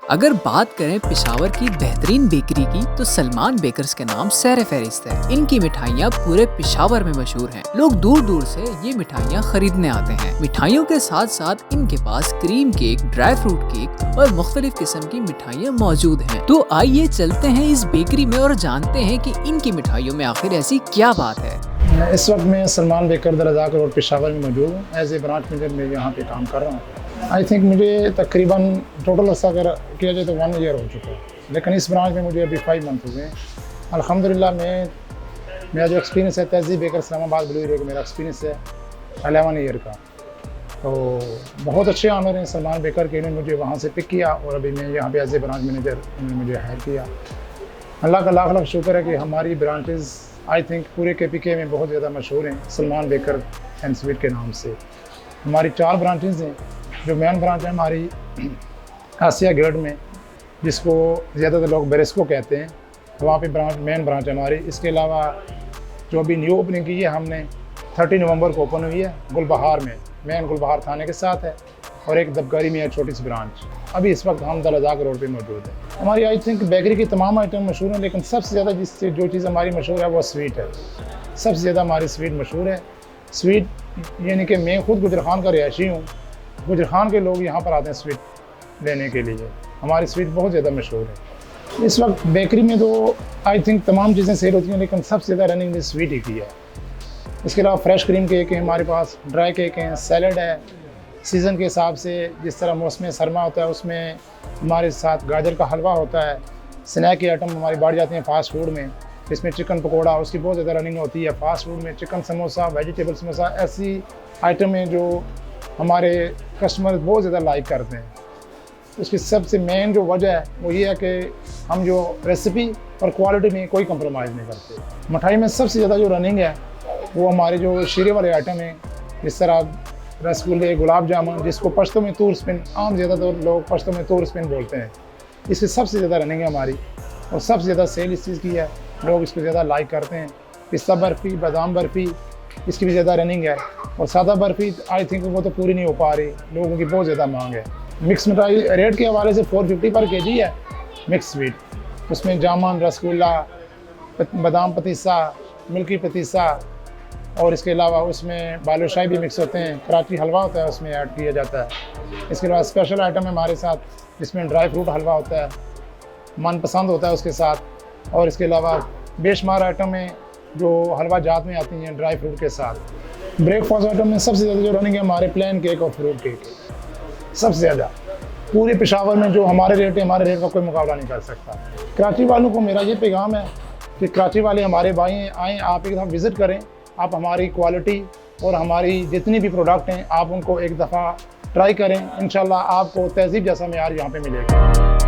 अगर बात करें पेशावर की बेहतरीन बेकरी की तो सलमान बेकर्स के नाम सर फहरिस्त है। इनकी मिठाइयाँ पूरे पेशावर में मशहूर हैं। लोग दूर दूर से ये मिठाइयाँ खरीदने आते हैं। मिठाइयों के साथ साथ इनके पास cream cake, dry fruit cake और मुख्तलिफ किस्म की मिठाइयाँ मौजूद हैं। तो आइए चलते हैं इस बेकरी में और जानते हैं कि इनकी मिठाइयों में आखिर ऐसी क्या बात है। इस वक्त मैं सलमान बेकर दरअज़ाक रोड पेशावर में मौजूद हूँ। एज ए ब्रांच मैनेजर मैं यहाँ पे काम कर रहा हूँ। आई थिंक मुझे तकरीबन टोटल अर्सा अगर किया जाए तो 1 ईयर हो चुका है, लेकिन इस ब्रांच में मुझे अभी 5 मंथ हुए हैं। अल्हम्दुलिल्लाह मेरा जो एक्सपीरियंस है तहज़ीब बेकर इस्लामाबाद ब्लू एरिया का मेरा एक्सपीरियंस है 11 ईयर का। तो बहुत अच्छे ऑनर हैं सलमान बेकर के, इन्होंने मुझे वहाँ से पिक किया और अभी मैं यहाँ पे एज ए ब्रांच मैनेजर उन्होंने मुझे हायर किया। अल्लाह का लाख लाख शुक्र है कि हमारी ब्रांचेज़ आई थिंक पूरे KPK में बहुत ज़्यादा मशहूर हैं सलमान बेकर एंड स्वीट के नाम से। हमारी 4 ब्रांचेज़ हैं। जो मेन ब्रांच है हमारी आसिया गेट में, जिसको ज़्यादातर लोग बेरेस्को कहते हैं, तो वहाँ पे मेन ब्रांच है हमारी। इसके अलावा जो अभी न्यू ओपनिंग की है हमने 30 नवंबर को ओपन हुई है गुलबहार में, मेन गुलबहार थाने के साथ है, और एक दबकारी में है छोटी सी ब्रांच। अभी इस वक्त हम दलजाक रोड पे मौजूद है। हमारी आई थिंक बेकरी की तमाम आइटम मशहूर हैं, लेकिन सबसे ज़्यादा जो चीज़ हमारी मशहूर है वो स्वीट है। सबसे ज़्यादा हमारी स्वीट मशहूर है। स्वीट यानी कि मैं खुद गुजरखान का रिहायशी हूँ। गुजरखान के लोग यहाँ पर आते हैं स्वीट लेने के लिए। हमारी स्वीट बहुत ज़्यादा मशहूर है। इस वक्त बेकरी में तो आई थिंक तमाम चीज़ें सेल होती हैं, लेकिन सबसे ज़्यादा रनिंग में स्वीट ही की है। इसके अलावा फ्रेश क्रीम केक है हमारे पास, ड्राई केक हैं, सैलड है। सीज़न के हिसाब से जिस तरह मौसम सरमा होता है उसमें हमारे साथ गाजर का हलवा होता है। स्नैक की आइटम हमारी बढ़ जाती हैं फास्ट फूड में, इसमें चिकन पकोड़ा उसकी बहुत ज़्यादा रनिंग होती है। फास्ट फूड में चिकन समोसा, वेजिटेबल समोसा, ऐसी आइटम हैं जो हमारे कस्टमर बहुत ज़्यादा लाइक करते हैं। उसकी सबसे मेन जो वजह है वो ये है कि हम जो रेसिपी और क्वालिटी में कोई कंप्रोमाइज़ नहीं करते। मिठाई में सबसे ज़्यादा जो रनिंग है वो हमारे जो शीरे वाले आइटम हैं, जिस तरह रसगुल्ले, गुलाब जामुन, जिसको पश्तो में तूर स्पिन, आम ज़्यादातर लोग पश्तो में तूर स्पिन बोलते हैं, इससे सबसे ज़्यादा रनिंग है हमारी और सबसे ज़्यादा सेल इस चीज़ की है। लोग इसको ज़्यादा लाइक करते हैं। पिस्ता बर्फ़ी, बादाम बर्फ़ी, इसकी भी ज़्यादा रनिंग है। और सादा बर्फ़ी आई थिंक वो तो पूरी नहीं हो पा रही, लोगों की बहुत ज़्यादा मांग है। मिक्स मिठाई रेट के हवाले से 450 पर kg है मिक्स स्वीट। उसमें जामुन, रसगुल्ला, बादाम पतीसा, मिल्की पतीसा, और इसके अलावा उसमें बालूशाही भी मिक्स होते हैं। कराची हलवा होता है उसमें ऐड किया जाता है। इसके अलावा स्पेशल आइटम है हमारे साथ जिसमें ड्राई फ्रूट हलवा होता है, मनपसंद होता है उसके साथ। और इसके अलावा बेशुमार आइटम है जो हलवा जात में आती हैं ड्राई फ्रूट के साथ। ब्रेकफास्ट आइटम में सबसे ज़्यादा जो रनिंग है हमारे प्लेन केक और फ्रूट केक सबसे ज़्यादा। पूरे पेशावर में जो हमारे रेट है, हमारे रेट का कोई मुकाबला नहीं कर सकता। कराची वालों को मेरा ये पैगाम है कि कराची वाले हमारे भाई हैं, आएँ आप एक दफ़ा विज़िट करें। आप हमारी क्वालिटी और हमारी जितनी भी प्रोडक्ट हैं आप उनको एक दफ़ा ट्राई करें। इंशाल्लाह आपको तहज़ीब जैसा मेयार यहाँ पे मिलेगा।